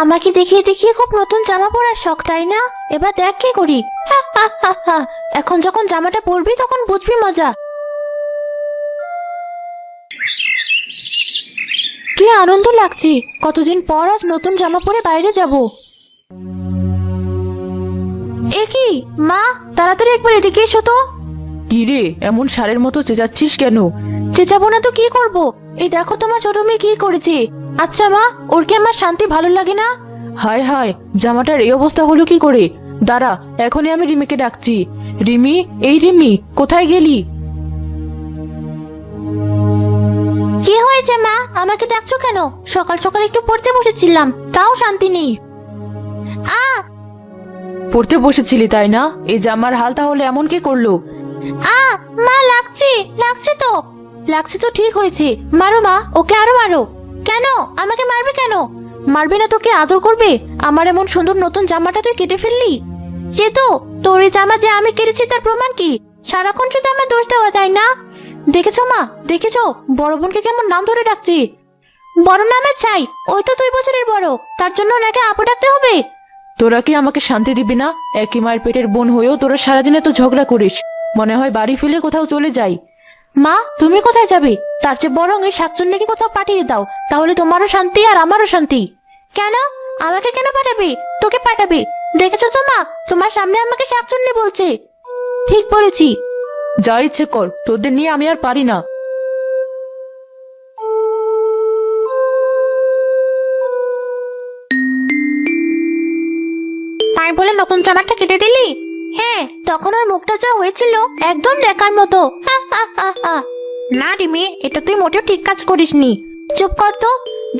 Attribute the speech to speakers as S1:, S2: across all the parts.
S1: আমাকে দেখিয়ে দেখিয়ে খুব নতুন জামা পরার শখ, তাই না? এবার দেখ কি করি। হা, হা, হা, হা। এখন যখন জামাটা পরবি তখন বুঝবি মজা। কি আনন্দ লাগছে! কতদিন পর আজ নতুন জামা পরে বাইরে যাব। এ কি মা, তাড়াতাড়ি একবার এদিকে এসো তো।
S2: কি রে, এমন ষাঁড়ের মতো চেঁচাচ্ছিস কেন?
S1: চেঁচাবো না তো কি করব? এই দেখো তোমার ছোট মেয়ে কি করেছে। আচ্ছা মা, ওর কি আমার শান্তি ভালো লাগে না?
S2: হায় হায়, জামাটার এই অবস্থা হলো কি করে? দাঁড়া, এখনই আমি রিমিকে ডাকছি। রিমি, এই রিমি, কোথায় গেলি?
S1: কি হয়েছে মা, আমাকে ডাকছো কেন? সকাল সকাল একটু পড়তে বসেছিলাম, তাও শান্তি নেই। আ
S2: পড়তে বসেছিলি তাই না? এই জামার হাল তাহলে এমন কি করলো?
S1: আ মা, লাগছে লাগছে তো। লাগছে তো ঠিক হয়েছে। মারো মা, ওকে আরো মারো। কেন আমাকে মারবে কেন? মারবে না তোকে আদর করবে? আমার এমন সুন্দর নতুন জামাটা তুই কেটে ফেললি। সে তো তোর এই জামা যে আমি কেটেছি তার প্রমাণ কি? সারাক্ষণ শুধু আমার দোষ দেওয়া, তাই না? দেখেছো মা, দেখেছো বড় বোনকে কেমন নাম ধরে ডাকছে। বড় নামের চাই, ওই তো 2 বছরের বড়, তার জন্য ওনাকে আপু ডাকতে হবে?
S2: তোরা কি আমাকে শান্তি দিবি না? একই মায়ের পেটের বোন হয়েও তোরা সারাদিনে তো ঝগড়া করিস। মনে হয় বাড়ি ফেলে কোথাও চলে যাই।
S1: মা, তুমি কোথায় যাবে? তার চেয়ে বরং এই শাকচুন্নিকে কোথাও পাঠিয়ে দাও, তাহলে তোমারও শান্তি আর আমারও শান্তি। কেন? আমাকে কেন পাঠাবে? তোকে পাঠাবে। দেখেছো তো মা, তোমার সামনে আমাকে শাকচুন্নি বলছে। ঠিক বলেছি।
S2: যা ইচ্ছে কর, তোদের নিয়ে আমি আর পারি না।
S1: তাই বলে নতুন জামাটা কেটে দিলি? হ্যাঁ, তখন ওর মুখটা যা হয়েছিল একদম দেখার মতো। হা, হা, হা, হা। না রিমি, এটা তুই মোটেও ঠিক কাজ করিসনি। চুপ কর তো।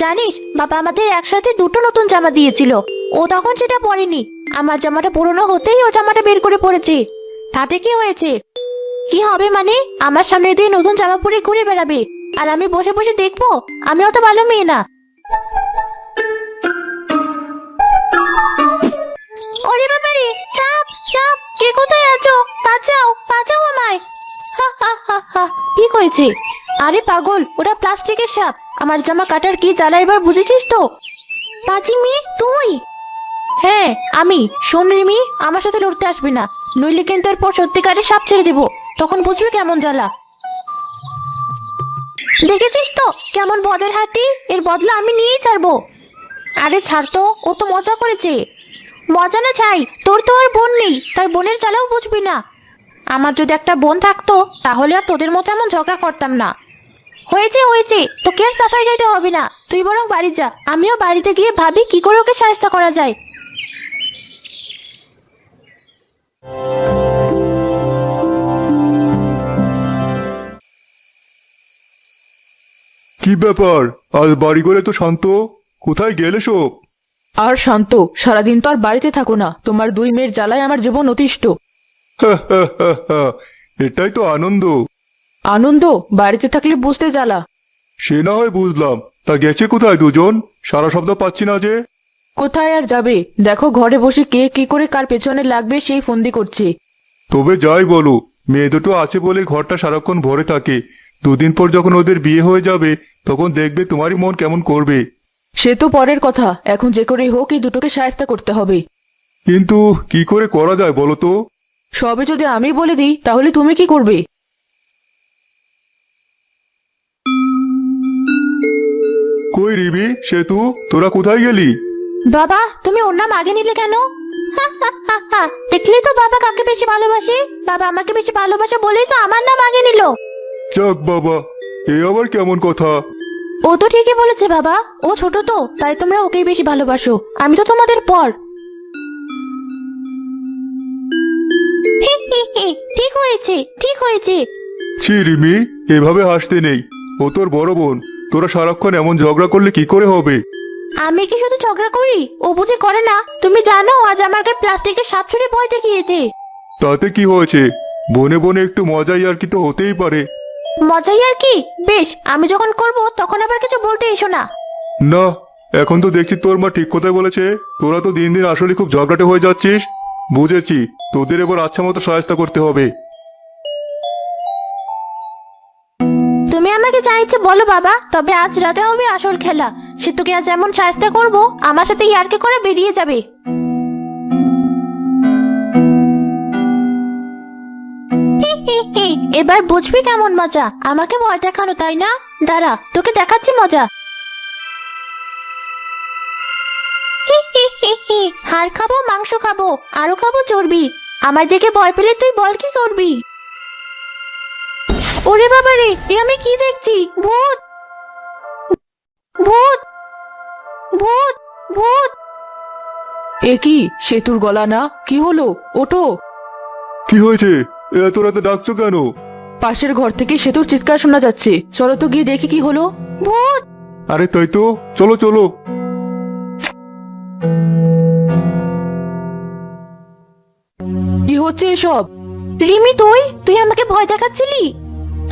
S1: জানিস বাবা আমাদের একসাথে 2টো নতুন জামা দিয়েছিল, ও তখন সেটা পরেনি। আমার জামাটা পুরনো হতেই ও জামাটা বের করে পরেছে। তাতে কি হয়েছে? কি হবে মানে? আমার সামনে দিয়ে নতুন জামা পরে ঘুরে বেড়াবে, আর আমি বসে বসে দেখবো? আমি অত ভালো মেয়ে না। ওরে বাবারে, সাপ সাপ! কে কোথায় আছো? বাঁচাও বাঁচাও আমায়! হা হা হা হা। কি হয়েছে? আরে পাগল, ওটা প্লাস্টিকের সাপ। আমার জামা কাটার কি জ্বালা এবার বুঝেছিস তো? পাজি মেয়ে তুই? হ্যাঁ আমি। শোন রিমি, আমার সাথে লড়তে আসবি না, নইলে কিন্তু এরপর সত্যিকারের সাপ ছেড়ে দেবো, তখন বুঝবি কেমন জ্বালা। দেখেছিস তো কেমন বদের হাতি, এর বদলা আমি নিয়েই ছাড়বো। আরে ছাড় তো, ও তো মজা করেছে। মজা না চাই, তোর তো আর বোন নেই, তাই বোনের জ্বালাও বুঝবি না। আমার যদি একটা বোন থাকতো তাহলে আর তোদের মতো এমন ঝগড়া করতাম না। হয়েছে হয়েছে, তোকে আর সাফাই গাইতে হবে না, তুই বরং বাড়ি যা, আমিও বাড়িতে গিয়ে ভাবি কি করে ওকে সাহায্য করা যায়।
S3: কি ব্যাপার, আজ বাড়ি করে তো শান্ত, কোথায় গেলে সব?
S2: আর শান্ত, সারাদিন তো আর বাড়িতে থাকো না, তোমার 2 মেয়ের জ্বালায় আমার জীবন অতিষ্ঠ।
S3: এটাই তো আনন্দ।
S2: আনন্দ? বাড়িতে থাকলে বুঝতে জ্বালা।
S3: সে না হয় বুঝলাম, তা গেছে কোথায় দুজন? সারা শব্দ পাচ্ছি না যে।
S2: কোথায় আর যাবে, দেখো ঘরে বসে কে কি করে কার পেছনে লাগবে সেই ফন্দি করছে।
S3: তবে যাই বলো, মেয়ে দুটো আছে বলে ঘরটা সারাক্ষণ ভরে থাকে। 2 দিন পর যখন ওদের বিয়ে হয়ে যাবে তখন দেখবে তোমারই মন কেমন করবে।
S2: সে তো পরের কথা, এখন যে করেই হোক এই দুটোকে সাহায্য করতে হবে।
S3: কিন্তু কি করে করা যায় বলো তো?
S2: সবে যদি আমি বলে দিই তাহলে তুমি কি করবে?
S3: কই রিবি, সেতু, তোরা কোথায় গেলি?
S1: বাবা, তুমি ওর নাম আগে নিলে কেন? হা, হা, হা, হা। দেখলি তো বাবা কাকে বেশি ভালোবাসে। বাবা আমাকে বেশি ভালোবাসে বলেই তো আমার নাম আগে নিল।
S3: যাক বাবা, এ আবার কেমন কথা?
S1: ও তো ঠিকই বলেছে বাবা, ও ছোট তো তাই তোমরা ওকেই বেশি ভালোবাসো, আমি তো তোমাদের পর। হি, হি, হি। ঠিক হয়েছে ঠিক হয়েছে।
S3: ছি রিমি, এভাবে হাসতে নেই। ও তোর বড় বোন, তোরা সারাক্ষণ এমন ঝগড়া করলে কি করে হবে?
S1: আমি কি শুধু ঝগড়া করি? ও বুঝি করে না? তুমি জানো আজ আমার গায়ে প্লাস্টিকের সাপ ছুঁড়ে ভয় দেখিয়েছে।
S3: তাতে কি হয়েছে? বনে বনে একটু মজাই আর কি তো হতেই পারে।
S1: মজাই আর কি? বেশ, আমি যখন করব তখন আবার কিছু বলতে এসো না।
S3: না, এখন তো দেখছি তোর মা ঠিক কথাই বলেছে। তোরা তো দিন দিন আসলে খুব ঝগড়াটে হয়ে যাচ্ছিস। বুঝেছি, তোদের এবার আচ্ছা মতো সাহায্য করতে হবে।
S1: তুমি আমাকে ইচ্ছে বলো বাবা, তবে আজ রাতে হবে আসল খেলা। সে তোকে আজ এমন শায়েস্তা করবো, আমার সাথে ইয়ার্কি করে বেরিয়ে যাবে। হি হি হি, এবার বুঝবি কেমন মজা। আমাকে ভয় দেখানো, তাই না? দাঁড়া, তোকে দেখাচ্ছি মজা। হি হি হি হি, হাড় খাবো, মাংস খাবো, আরো খাবো চর্বি। আমার দেখে ভয় পেলে তুই বল কি করবি? ওরে বাবা রে, এ আমি কি দেখছি? ভূত ভূত ভূত ভূত!
S2: এ কি সেতুর গলা না? কি হলো? ওঠো।
S3: কি হয়েছে? এত রাতে ডাকছো কেন?
S2: পাশের ঘর থেকে সেতুর চিৎকার শোনা যাচ্ছে, চলো তো গিয়ে দেখি কি হলো।
S1: ভূত!
S3: আরে তাই তো, চলো চলো।
S2: কি হচ্ছে এসব?
S1: রিমি, তুই তুই আমাকে ভয় দেখাচ্ছিলি?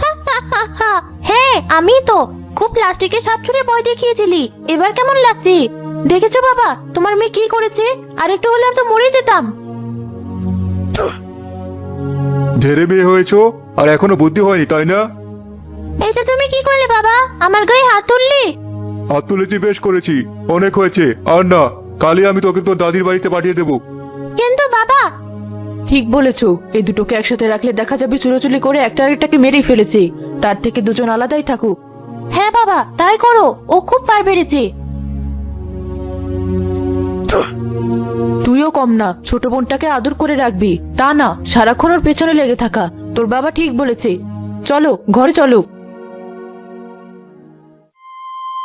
S1: হা, হা, হা, হা। হ্যাঁ, আমি তো খুব প্লাস্টিকের সাপ ছুঁড়ে ভয় দেখিয়েছিলি। এবার কেমন লাগছে? দেখেছো বাবা তোমার মেয়ে কি করেছে? আর একটু হলে আমি তো মরে যেতাম।
S3: ঢেরে মেয়ে হয়েছো আর এখনো বুদ্ধি হয়নি, তাই না?
S1: এটা তুমি কি করলে বাবা? আমার গায়ে হাত তুললি?
S3: হাত তুলেছি, বেশ করেছি, অনেক হয়েছে। আর না, কালই আমি তোকে তোর দাদির বাড়িতে পাঠিয়ে দেবো।
S1: কিন্তু বাবা।
S2: ঠিক বলেছো, এই দুটোকে একসাথে রাখলে দেখা যাবে চুলোচুলি করে একটা আরেকটাকে মেরেই ফেলেছে। তার থেকে দুজন আলাদাই থাকুক।
S1: হ্যাঁ বাবা, তাই করো। ও খুব পার বেড়েছে।
S2: তুইও কম না, ছোট বোনটাকে আদর করে রাখবি, তা না সারাক্ষণ ওর পেছনে লেগে থাকা। তোর বাবা ঠিক বলেছে, চলো ঘরে চলো।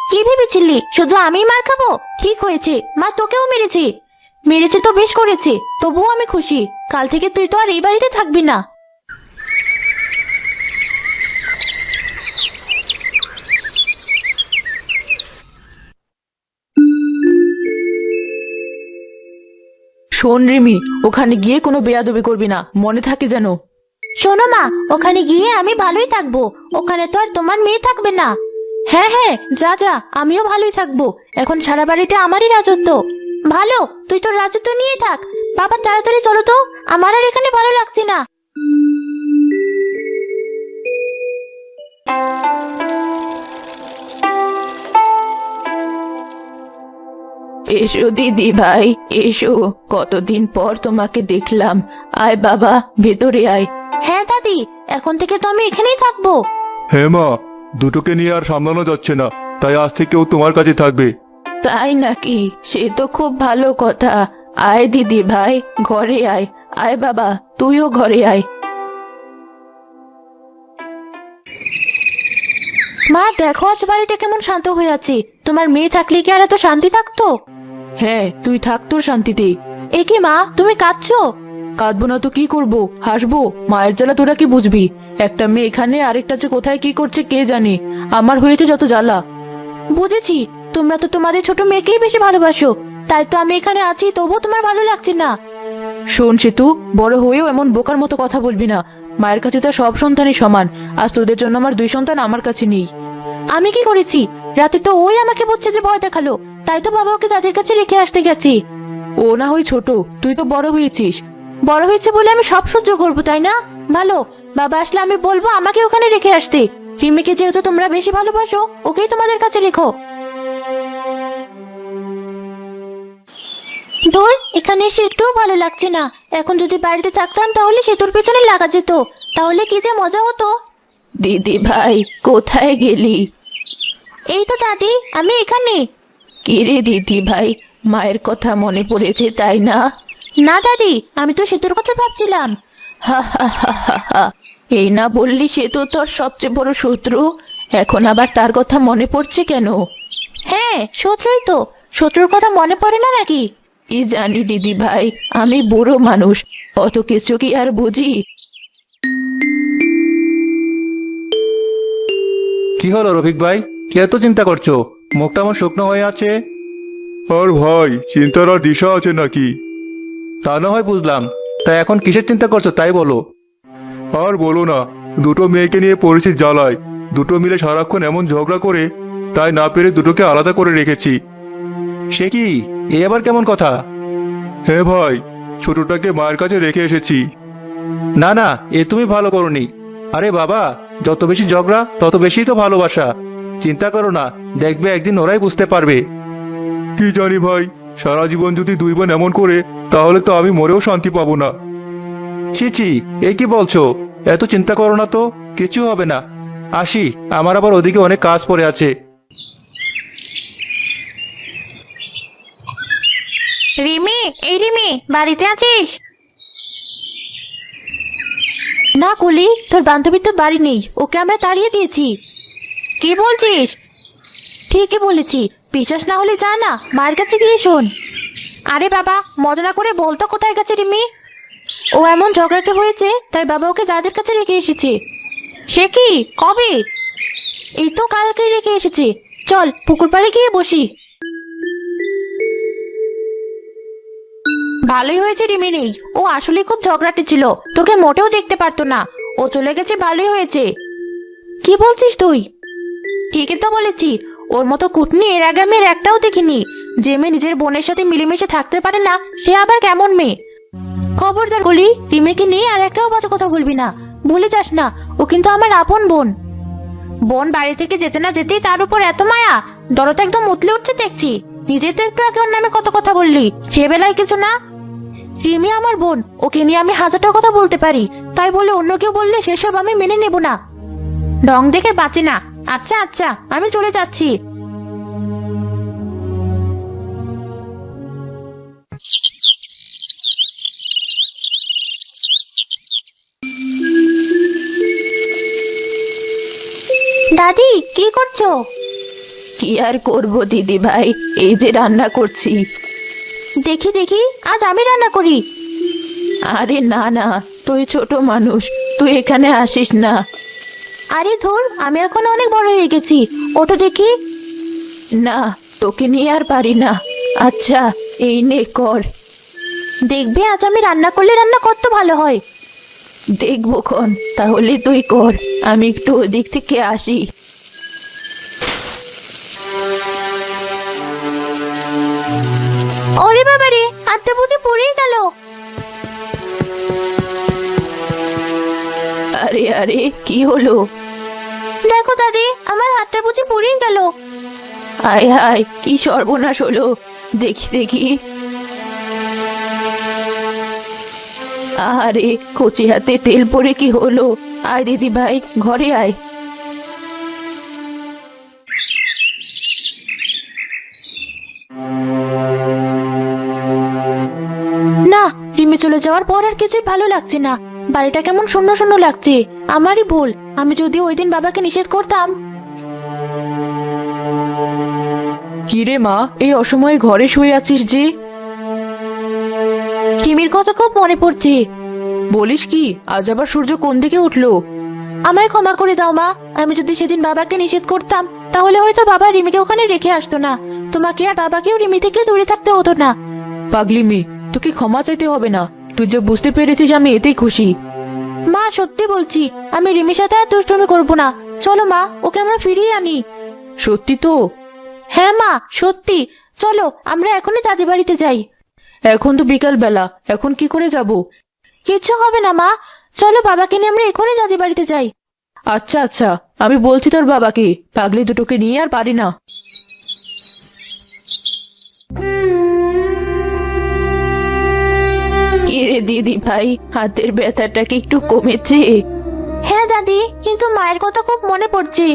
S1: কি ভেবেছিলি শুধু আমি মার খাবো? ঠিক হয়েছে, মা তোকেও মেরেছে। মেরেছে তো বেশ করেছে, তবুও আমি খুশি। কাল থেকে তুই তো আর এই বাড়িতে থাকবি না।
S2: শোন রিমি, ওখানে গিয়ে কোনো বেয়াদবি করবি না, মনে থাকে যেন।
S1: শোনো মা, ওখানে গিয়ে আমি ভালোই থাকবো। ওখানে তো আর তোমার মেয়ে থাকবে না। হ্যাঁ হ্যাঁ, যা যা, আমিও ভালোই থাকবো। এখন সারা বাড়িতে আমারই রাজত্ব। ভালো, তুই তোর রাজত্ব নিয়ে থাক। বাবা তাড়াতাড়ি চলো তো, আমার আর এখানে ভালো লাগছে না।
S2: এসো দিদি ভাই, এসো, কতদিন পর তোমাকে দেখলাম। আয় বাবা, ভেতরে আয়।
S1: হ্যাঁ দাদি, এখন থেকে তো আমি এখানেই থাকবো।
S3: হ্যাঁ মা, দুটোকে নিয়ে আর সামলানো যাচ্ছে না, তাই আজ থেকে ও তোমার কাছে থাকবে।
S2: তাই নাকি? সে তো খুব ভালো কথা। আয় দিদি ভাই, ঘরে আয়। আয় বাবা, তুইও ঘরে আয়।
S1: মা দেখো, আজ বাড়িটা কেমন শান্ত হয়ে আছে। তোমার মেয়ে থাকলে কি আর এত শান্তি থাকতো?
S2: হ্যাঁ, তুই থাক তোর শান্তিতে।
S1: এ কি মা, তুমি কাঁদছো?
S2: কাঁদবো না তো কি করবো, হাসবো। মায়ের জ্বালা তোরা কি বুঝবি? একটা মেয়ে এখানে, আরেকটা যে কোথায় কি করছে কে জানে। আমার হয়েছে যত জ্বালা।
S1: বুঝেছি, তোমরা তো তোমাদের ছোট মেয়েকেই বেশি ভালোবাসো। তাই তো আমি এখানে আছি, তবুও তোমার ভালো লাগছে না।
S2: শোন সেতু, বড় হয়েও এমন বোকার মতো কথা বলবি না। মায়ের কাছে তো সব সন্তানই সমান। আজ তোদের জন্য আমার 2 সন্তান আমার কাছে নেই।
S1: আমি কি করেছি? রাতে তো ওই আমাকে বলছে যে ভয় দেখালো, তাই তো বাবা ওকে তাদের কাছে রেখে আসতে গেছি।
S2: ও না হয় ছোট, তুই তো বড় হয়েছিস।
S1: বড় হয়েছে বলে আমি সব সহ্য করবো, তাই না? ভালো, বাবা আসলে আমি বলবো আমাকে ওখানে রেখে আসতে। রিমিকে যেহেতু তোমরা বেশি ভালোবাসো, ওকেই তোমাদের কাছে রেখো। ধর, এখানে এসে একটুও ভালো লাগছে না। এখন যদি বাড়িতে থাকতাম তাহলে সেতুর পেছনে লাগা যেত, তাহলে কি যে মজা হতো।
S2: দিদি ভাই, কোথায় গেলি?
S1: এই তো দাদি, আমি এখানে।
S2: কিরে দিদি ভাই, মায়ের কথা মনে পড়েছে তাই না?
S1: না দাদি, আমি তো সেতুর কথা ভাবছিলাম।
S2: হা হা হা হা হা। এই না বললি সে তো তোর সবচেয়ে বড় শত্রু, এখন আবার তার কথা মনে পড়ছে কেন?
S1: হ্যাঁ, শত্রুই তো। শত্রুর কথা মনে পড়ে না নাকি?
S2: কি জানি দিদি ভাই, আমি বুড়ো মানুষ, অত কিছু কি আর বুঝি।
S4: কি হলো রফিক ভাই, কি এত চিন্তা করছো? মুখটা আমার শুকনো হয়ে আছে।
S3: আর ভাই, চিন্তার আর দিশা আছে নাকি?
S4: তা না হয় বুঝলাম, তা এখন কিসের চিন্তা করছো তাই বলো।
S3: আর বলো না, দুটো মেয়েকে নিয়ে পড়েছি জ্বালায়। দুটো মিলে সারাক্ষণ এমন ঝগড়া করে, তাই না পেরে দুটোকে আলাদা করে রেখেছি।
S4: সে কি, এ আবার কেমন কথা?
S3: হ্যাঁ ভাই, ছোটটাকে মায়ের কাছে রেখে এসেছি।
S4: না না, এ তুমি ভালো করনি। আরে বাবা, যত বেশি ঝগড়া তত বেশি তো ভালোবাসা। চিন্তা করো না, দেখবে একদিন ওরাই বুঝতে পারবে।
S3: কি জানি ভাই, সারা জীবন যদি দুই বোন এমন করে তাহলে তো আমি মরেও শান্তি পাবো না।
S4: ছি ছি, এ কি বলছো? এত চিন্তা করো না তো, কিছু হবে না। আসি, আমার আবার ওদিকে অনেক কাজ পড়ে আছে।
S1: রিমি, এই রিমি, বাড়িতে আছিস? না কলি, তোর বান্ধবী তো বাড়ি নেই, ওকে আমরা তাড়িয়ে দিয়েছি। কি বলছিস? ঠিকই বলেছি, বিশ্বাস না হলে যা না মায়ের কাছে গিয়ে শোন। আরে বাবা, মজা না করে বলতো কোথায় গেছে রিমি? ও এমন ঝগড়াটে হয়েছে তাই বাবা ওকে দাদের কাছে রেখে এসেছে। সে কি, কবে? এই তো কালকেই রেখে এসেছে। চল পুকুর পাড়ে গিয়ে বসি। ভালোই হয়েছে রিমি নেই, ও আসলে খুব ঝগড়াটে ছিল, তোকে মোটেও দেখতে পারতো না। ও চলে গেছে, ভালোই হয়েছে। কি বলছিস তুই? ঠিকই তো বলেছি, ওর মতো কুটনি এর আগে আমি এর একটাও দেখিনি। যে মেয়ে নিজের বোনের সাথে মিলেমিশে থাকতে পারে না, সে আবার কেমন মেয়ে? খবরদার কলি, রিমিকে নিয়ে আর একটাও বাজে কথা বলবি না, ভুলে যাস না, ও কিন্তু আমার আপন বোন। বোন বাড়ি থেকে যেতে না যেতেই তার উপর এত মায়া, দরদ একদম উতলে উঠছে দেখছি। নিজে তো একটু আগে ওর নামে কত কথা বললি, সে বেলায় কিছু না। রিমি আমার বোন, ওকে নিয়ে আমি হাজারটা কথা বলতে পারি, তাই বলে অন্য কেউ বললে সেসব আমি মেনে নেব না। ঢং দেখে বাঁচে না। আচ্ছা আচ্ছা, আমি চলে যাচ্ছি। দাদি, কি করছো?
S2: কি আর করব দিদি ভাই, এই যে রান্না করছি।
S1: দেখি দেখি, আজ আমি রান্না করি।
S2: আরে না না, তুই ছোট মানুষ, তুই এখানে আসিস না।
S1: আরে ধুর, আমি এখন অনেক বড় হয়ে গেছি, ওটা দেখি।
S2: না, তোকে নিয়ে আর পারি না। আচ্ছা, এই নে কর।
S1: দেখবে আজ আমি রান্না করলে রান্না কত ভালো হয়।
S2: দেখবো খন, তাহলে তুই কর, আমি একটু ওদিক থেকে আসি।
S1: ওরে বাবা রে, হাতটা বুঝি পড়েই গেল।
S2: আরে আরে, কি হলো?
S1: দেখো দাদি, আমার হাতটা বুঝি পড়েই গেল।
S2: আয় হায়, কি সর্বনাশ হলো! দেখি দেখি। আরে, কচি হাতে তেল পড়ে কি হলো? আয় দিদি ভাই, ঘরে আয়।
S1: না, রিমি চলে যাওয়ার পর আর কিছুই ভালো লাগছে না। বাড়িটা কেমন শূন্য শূন্য লাগছে। আমারই ভুল, আমি যদি ওই দিন বাবাকে নিষেধ করতাম।
S2: কি রে মা, এই অসময়ে ঘরে শুয়ে আছিস যে?
S1: রিমির কথা খুব মনে পড়ছে।
S2: বলিস কি, আজ আবার সূর্য কোন দিকে উঠলো?
S1: আমায় ক্ষমা করে দাও মা, আমি যদি সেদিন বাবাকে নিষেধ করতাম তাহলে হয়তো বাবা রিমিকে ওখানে রেখে আসতো না। তোমাকে আর বাবাকেও রিমি থেকে দূরে থাকতে হতো না।
S2: পাগলি মেয়ে, তোকে ক্ষমা চাইতে হবে না, তুই যে বুঝতে পেরেছিস আমি এতেই খুশি।
S1: মা সত্যি বলছি, আমি রিমির সাথে আর দুষ্টুমি করবো না। চলো মা, ওকে আমরা ফিরিয়ে আনি।
S2: সত্যি তো?
S1: হ্যাঁ মা, সত্যি। চলো আমরা এখনই দাদি বাড়িতে যাই।
S2: এখন তো বিকাল বেলা, এখন কি করে যাব?
S1: কিচ্ছু হবে না মা, চলো বাবাকে নিয়ে আমরা এখনই দাদি বাড়িতে যাই।
S2: আচ্ছা আচ্ছা, আমি বলছি তোর বাবাকে, পাগলি দুটোকে নিয়ে আর পারি না। কি রে দিদি ভাই, হাতের ব্যথাটা কি একটু কমেছে?
S1: হ্যাঁ দাদি, কিন্তু মায়ের কথা খুব মনে পড়ছে।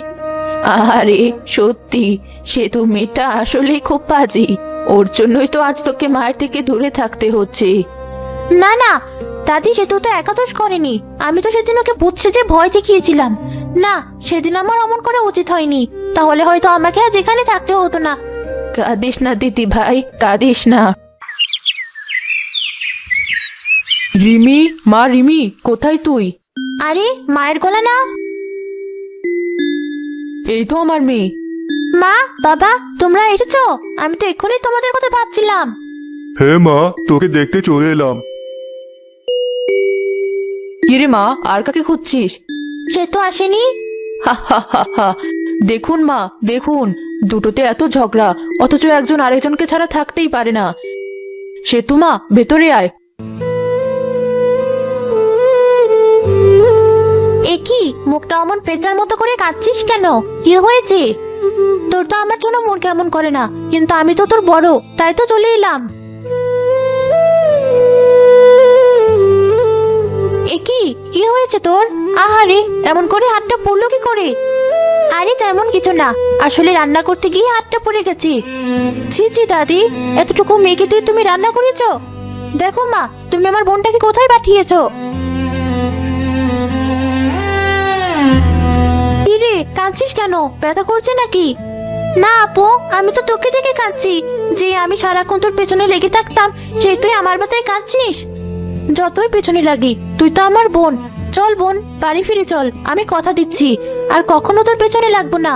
S2: আরে সত্যি, সে তো মেয়েটা আসলেই খুব পাজি, ওর জন্যই তো আজ তোকে মায়ের থেকে দূরে থাকতে হচ্ছে।
S1: না না দাদি, সে তো একাদশ করেনি। আমি তো সেদিন ওকে বুঝছে যে ভয় দেখিয়েছিলাম। না, সেদিন আমার অমন করে উচিত হয়নি, তাহলে হয়তো আমাকে আজ এখানে থাকতে হতো না।
S2: কাঁদিস না দিদি ভাই, কাঁদিস না। রিমি, মা রিমি, কোথায় তুই?
S1: আরে, মায়ের গলা না?
S2: এই তো আমার মেয়ে।
S1: মা, বাবা, তোমরা এসেছো? আমি তো এক্ষুনি তোমাদের কথা ভাবছিলাম।
S3: হ্যাঁ মা, তোকে দেখতে চলে এলাম।
S2: কিরে মা, আর কাকে খুঁজছিস?
S1: সে তো আসেনি।
S2: হা হা হা হা, দেখুন মা দেখুন, দুটোতে এত ঝগড়া, অথচ একজন আরেকজনকে ছাড়া থাকতেই পারে না। সেতু মা, ভেতরে আয়।
S1: এ কি মুখটা অমন পেঁচার মতো করে কাঁদছিস কেন? কি হয়েছে? তোর তো আমার জন্য মন কেমন করে না, কিন্তু আমি তো তোর বড়, তাই তো চলে এলাম। এ কি হয়েছে তোর? আহারে, এমন করে হাতটা পড়লো কি করে? আরে তেমন কিছু না, আসলে রান্না করতে গিয়ে হাতটা পড়ে গেছে। ছি ছি দাদি, এতটুকু মেয়েকে দিয়ে তুমি রান্না করেছো? দেখো মা, তুমি আমার বোনটাকে কোথায় পাঠিয়েছো? কিরে, কাঁদছিস কেন? ব্যথা করছে নাকি? না আপু, আমি তো তোকে দেখে কাঁদছি। যে আমি সারাক্ষণ তোর পেছনে লেগে থাকতাম, সেই তুই আমার ব্যথায় কাঁদছিস? যতই পেছনে লাগি, তুই তো আমার বোন। চল বোন, বাড়ি ফিরে চল, আমি কথা দিচ্ছি আর কখনো তোর পেছনে লাগবো না।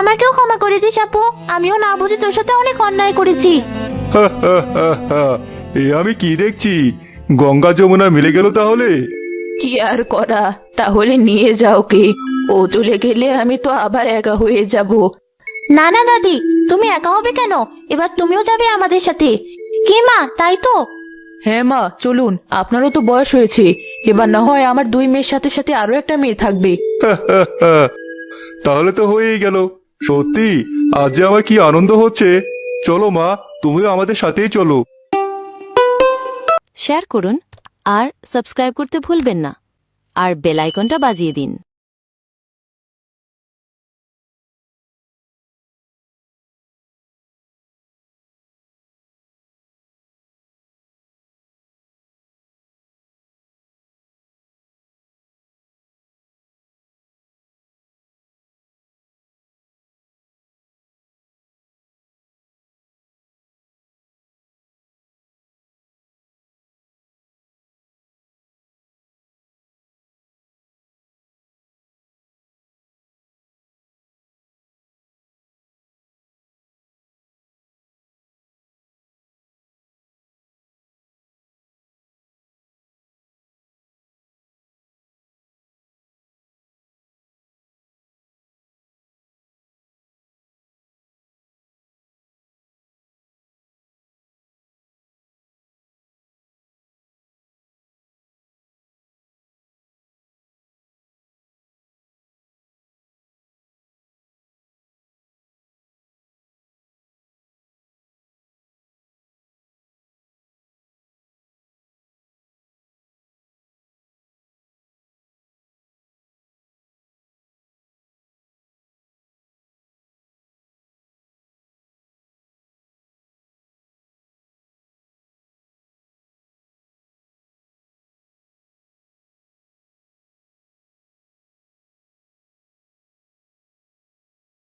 S1: আমাকেও ক্ষমা করে দিস আপু, আমিও না বুঝে তোর সাথে অনেক অন্যায় করেছি।
S3: এ আমি কি দেখছি, গঙ্গা যমুনা মিলে গেল তাহলে।
S2: কি আর করা, তাহলে নিয়ে যাও কে? ও চলে গেলে আমি তো আবার একা হয়ে যাব।
S1: না না দাদি, তুমি একা হবে কেন? এবার তুমিও যাবে আমাদের সাথে। কি মা, তাই তো?
S2: হ্যাঁ মা, চলুন, আপনারও তো বয়স হয়েছে, এবার না হয় আমার 2 মেয়ের সাথে সাথে আরো একটা মেয়ে থাকবে।
S3: তাহলে তো হয়েই গেল। সত্যি আজ যে আমার কি আনন্দ হচ্ছে। চলো মা, তুমিও আমাদের সাথেই চলো।
S5: শেয়ার করুন আর সাবস্ক্রাইব করতে ভুলবেন না, আর বেল আইকনটা বাজিয়ে দিন।